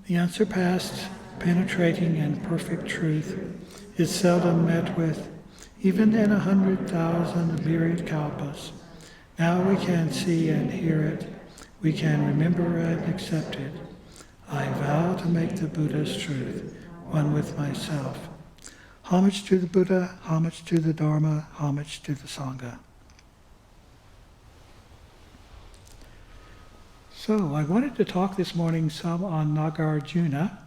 The unsurpassed, penetrating, and perfect truth is seldom met with, even in 100,000 myriad kalpas. Now we can see and hear it. We can remember and accept it. I vow to make the Buddha's truth one with myself. Homage to the Buddha, homage to the Dharma, homage to the Sangha. So I wanted to talk this morning some on Nagyaarajuna.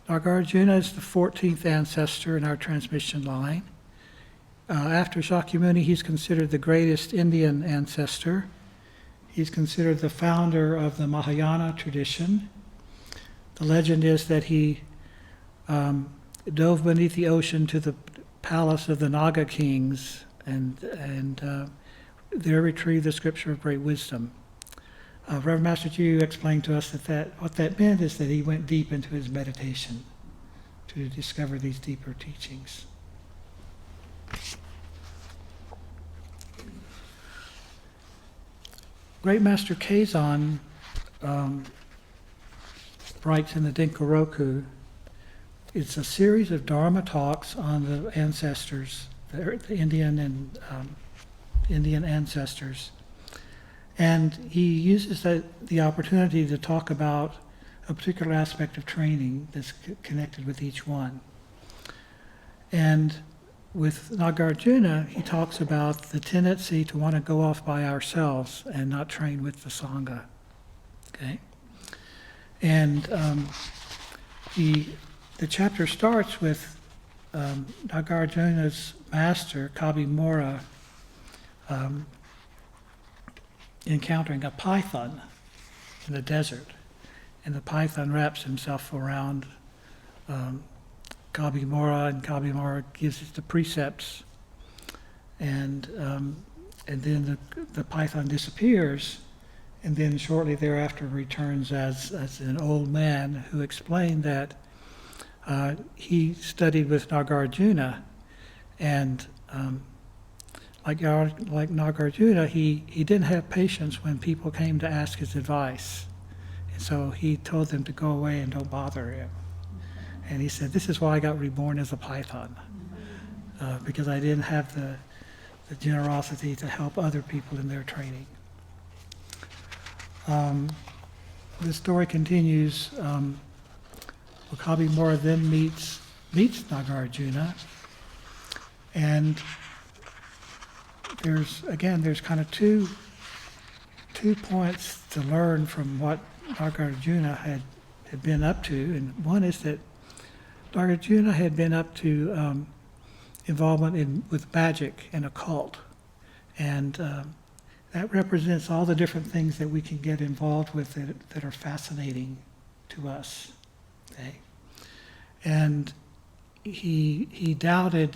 Nagyaarajuna is the 14th ancestor in our transmission line. After Shakyamuni, he's considered the greatest Indian ancestor. He's considered the founder of the Mahayana tradition. The legend is that he dove beneath the ocean to the palace of the Naga kings and there retrieved the scripture of great wisdom. Reverend Master Jiyu explained to us that what that meant is that he went deep into his meditation to discover these deeper teachings. Great Master Keizan writes in the Denkoroku, it's a series of Dharma talks on the ancestors, the Indian and Indian ancestors. And he uses the opportunity to talk about a particular aspect of training that's connected with each one. And with Nagyaarajuna, he talks about the tendency to want to go off by ourselves and not train with the Sangha. Okay? And the chapter starts with Nagyarajuna's master, Kabimora, encountering a python in the desert. And the python wraps himself around Kabimora, and Kabimora gives it the precepts. And then the python disappears, and then shortly thereafter returns as an old man who explained that he studied with Nagyaarajuna, and like Nagyaarajuna, he didn't have patience when people came to ask his advice. And so he told them to go away and don't bother him. And he said, this is why I got reborn as a python, because I didn't have the generosity to help other people in their training. The story continues. Kabimora then meets Nagyaarajuna, and there's kind of two points to learn from what Nagyaarajuna had been up to, and one is that Nagyaarajuna had been up to involvement with magic and occult, and that represents all the different things that we can get involved with that are fascinating to us. Okay? And he doubted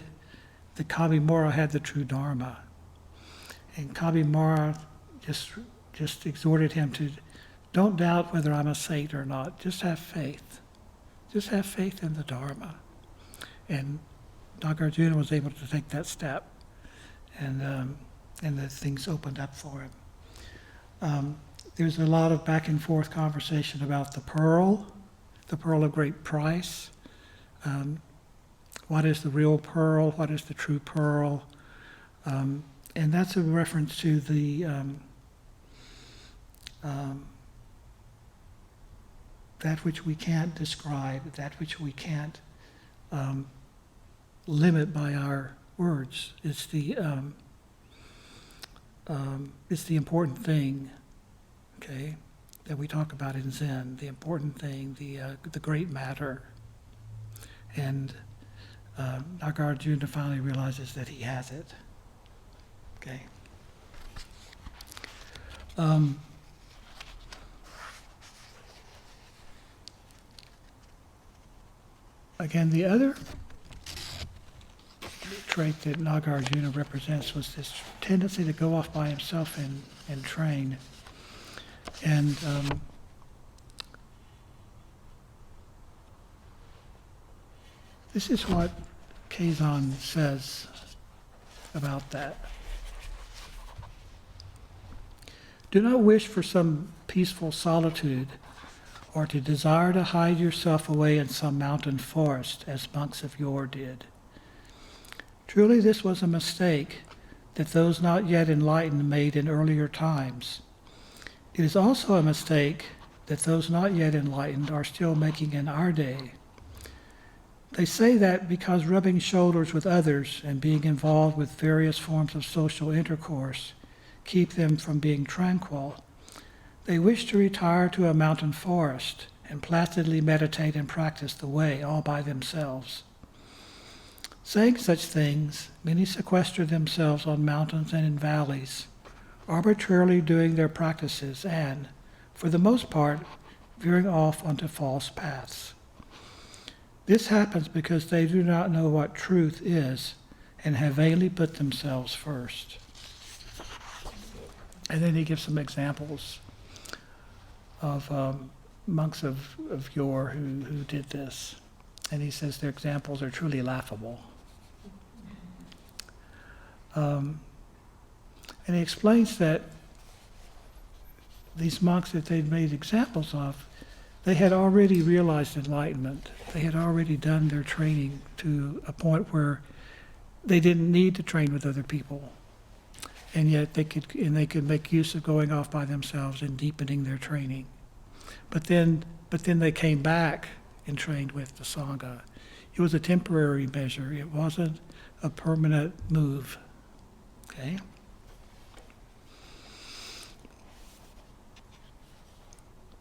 that Kabimora had the true Dharma. And Kabimora just exhorted him to, don't doubt whether I'm a saint or not. Just have faith. Just have faith in the Dharma. And Nagyaarajuna was able to take that step, and the things opened up for him. There's a lot of back and forth conversation about the pearl of great price. What is the real pearl? What is the true pearl? And that's a reference to the that which we can't describe, that which we can't limit by our words. It's the important thing, okay, that we talk about in Zen. The important thing, the great matter. And Nagyaarajuna finally realizes that he has it. Okay. Again, the other trait that Nagyaarajuna represents was this tendency to go off by himself and train. And this is what Keizan says about that. Do not wish for some peaceful solitude or to desire to hide yourself away in some mountain forest, as monks of yore did. Truly this was a mistake that those not yet enlightened made in earlier times. It is also a mistake that those not yet enlightened are still making in our day. They say that because rubbing shoulders with others and being involved with various forms of social intercourse keep them from being tranquil, they wish to retire to a mountain forest and placidly meditate and practice the way all by themselves. Saying such things, many sequester themselves on mountains and in valleys, arbitrarily doing their practices and, for the most part, veering off onto false paths. This happens because they do not know what truth is and have vainly put themselves first. And then he gives some examples of monks of yore who did this. And he says their examples are truly laughable. And he explains that these monks that they'd made examples of, they had already realized enlightenment. They had already done their training to a point where they didn't need to train with other people. And yet they could make use of going off by themselves and deepening their training. But then they came back and trained with the Sangha. It was a temporary measure. It wasn't a permanent move. Okay?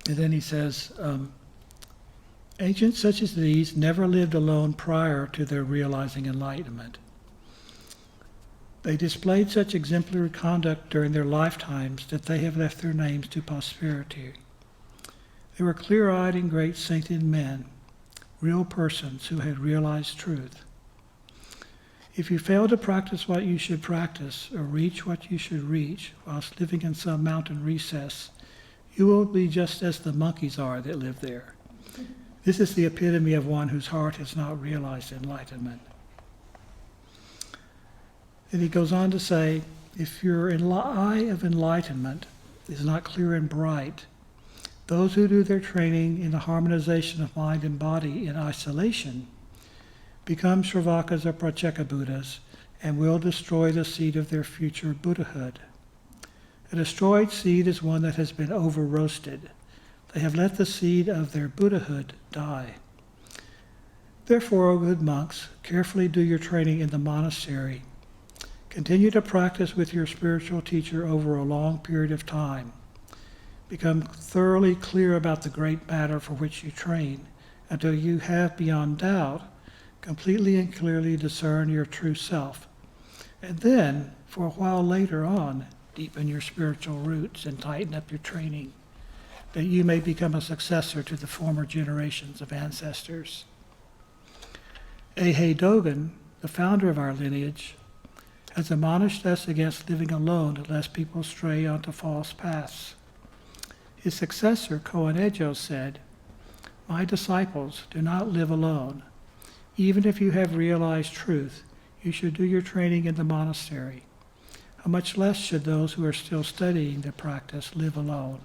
And then he says, ancients such as these never lived alone prior to their realizing enlightenment. They displayed such exemplary conduct during their lifetimes that they have left their names to posterity. They were clear-eyed and great sainted men, real persons who had realized truth. If you fail to practice what you should practice or reach what you should reach whilst living in some mountain recess, you will be just as the monkeys are that live there. This is the epitome of one whose heart has not realized enlightenment. And he goes on to say, if your eye of enlightenment is not clear and bright, those who do their training in the harmonization of mind and body in isolation become Shravakas or Pratyeka Buddhas and will destroy the seed of their future Buddhahood. A destroyed seed is one that has been over-roasted. They have let the seed of their Buddhahood die. Therefore, O good monks, carefully do your training in the monastery. Continue to practice with your spiritual teacher over a long period of time. Become thoroughly clear about the great matter for which you train, until you have, beyond doubt, completely and clearly discern your true self. And then, for a while later on, deepen your spiritual roots and tighten up your training, that you may become a successor to the former generations of ancestors. Eihei Dogen, the founder of our lineage, has admonished us against living alone lest people stray onto false paths. His successor, Koan Ejo, said, "My disciples, do not live alone. Even if you have realized truth, you should do your training in the monastery. How much less should those who are still studying the practice live alone?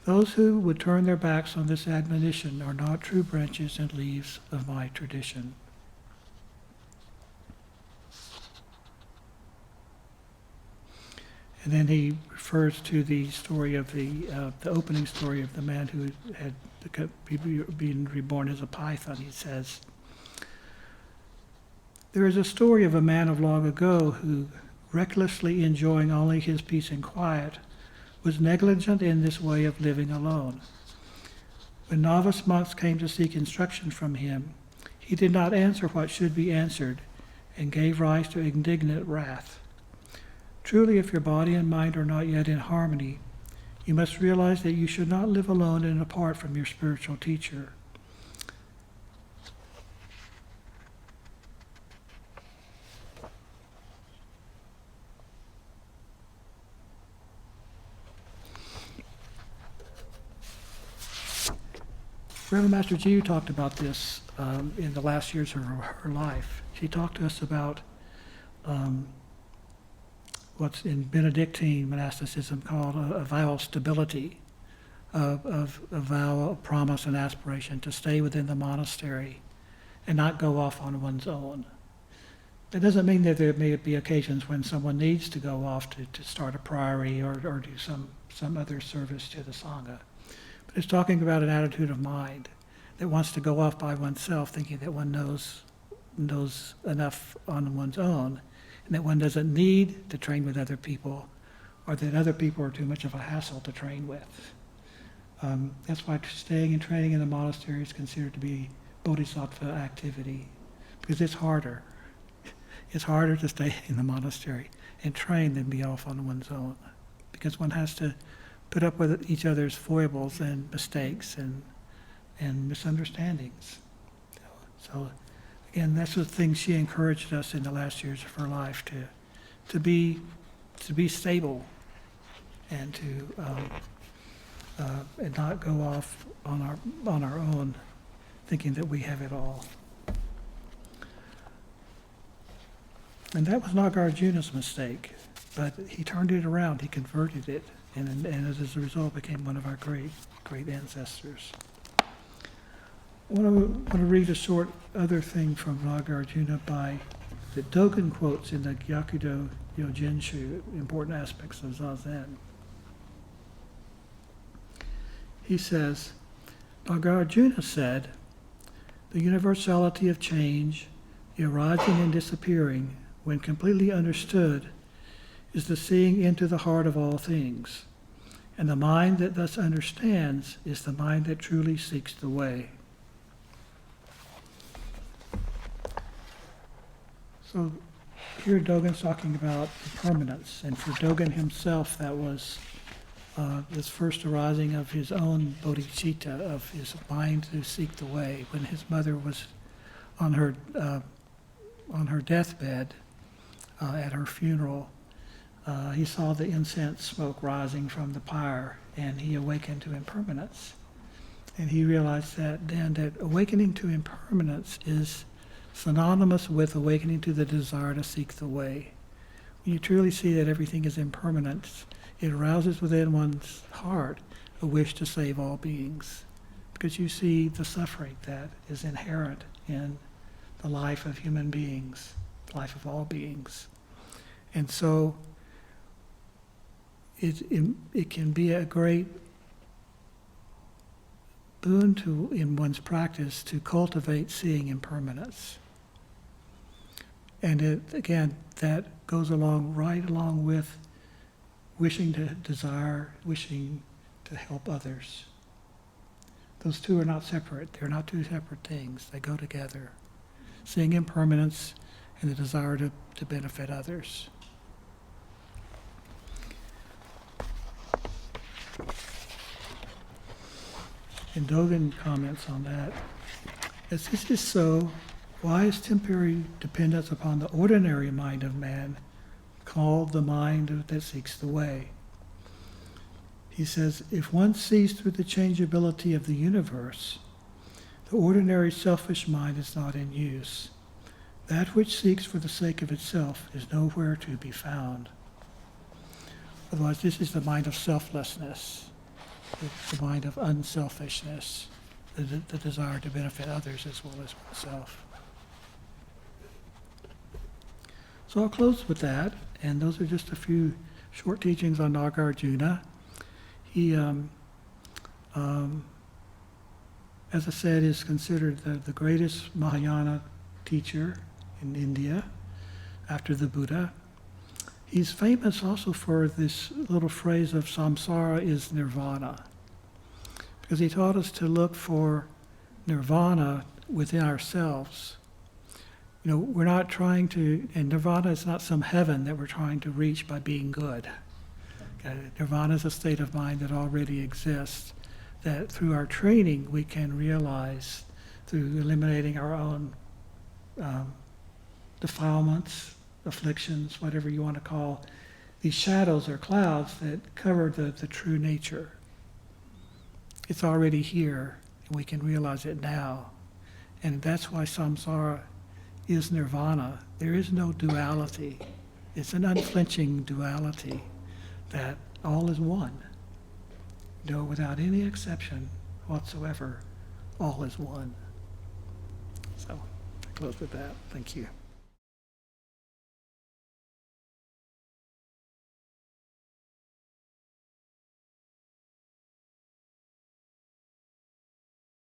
Those who would turn their backs on this admonition are not true branches and leaves of my tradition." And then he refers to the story of the opening story of the man who had been reborn as a python. He says, "There is a story of a man of long ago who, recklessly enjoying only his peace and quiet, was negligent in this way of living alone. When novice monks came to seek instruction from him, he did not answer what should be answered and gave rise to indignant wrath. Truly, if your body and mind are not yet in harmony, you must realize that you should not live alone and apart from your spiritual teacher. Reverend Master Jiyu talked about this in the last years of her life. She talked to us about what's in Benedictine monasticism called a vow of stability, a vow, a promise, an aspiration to stay within the monastery and not go off on one's own. That doesn't mean that there may be occasions when someone needs to go off to start a priory or do some other service to the Sangha. But it's talking about an attitude of mind that wants to go off by oneself, thinking that one knows enough on one's own, and that one doesn't need to train with other people, or that other people are too much of a hassle to train with. That's why staying and training in a monastery is considered to be bodhisattva activity, because it's harder. It's harder to stay in the monastery and train than be off on one's own, because one has to put up with each other's foibles and mistakes and misunderstandings. So again, that's the thing she encouraged us in the last years of her life, to be stable and and not go off on our own, thinking that we have it all. And that was Nagyaarajuna's mistake, but he turned it around, he converted it, and as a result became one of our great ancestors. I want to read a short other thing from Nagyaarajuna that Dogen quotes in the Gyakudo Yojenshu, Important Aspects of Zazen. He says, Nagyaarajuna said, the universality of change, the arising and disappearing, when completely understood, is the seeing into the heart of all things. And the mind that thus understands is the mind that truly seeks the way. So here Dogen's talking about impermanence, and for Dogen himself that was this first arising of his own bodhicitta, of his mind to seek the way. When his mother was on her deathbed at her funeral, he saw the incense smoke rising from the pyre, and he awakened to impermanence. And he realized that then that awakening to impermanence is synonymous with awakening to the desire to seek the way. When you truly see that everything is impermanent, it arouses within one's heart a wish to save all beings, because you see the suffering that is inherent in the life of human beings, the life of all beings. And so it can be a great boon in one's practice to cultivate seeing impermanence. And again, that goes right along with wishing to help others. Those two are not separate. They're not two separate things. They go together. Seeing impermanence and the desire to benefit others. And Dogen comments on that. As this is so, why is temporary dependence upon the ordinary mind of man called the mind that seeks the way? He says, if one sees through the changeability of the universe, the ordinary selfish mind is not in use. That which seeks for the sake of itself is nowhere to be found. Otherwise, this is the mind of selflessness, the mind of unselfishness, the desire to benefit others as well as oneself. So I'll close with that, and those are just a few short teachings on Nagyaarajuna. He, as I said, is considered the greatest Mahayana teacher in India after the Buddha. He's famous also for this little phrase of samsara is nirvana, because he taught us to look for nirvana within ourselves. You know, we're not trying to, and nirvana is not some heaven that we're trying to reach by being good. Okay? Nirvana is a state of mind that already exists, that through our training we can realize through eliminating our own defilements, afflictions, whatever you want to call these shadows or clouds that cover the true nature. It's already here, and we can realize it now. And that's why samsara is nirvana. There is no duality. It's an unflinching duality that all is one. know without any exception whatsoever, all is one. So I close with that. Thank you.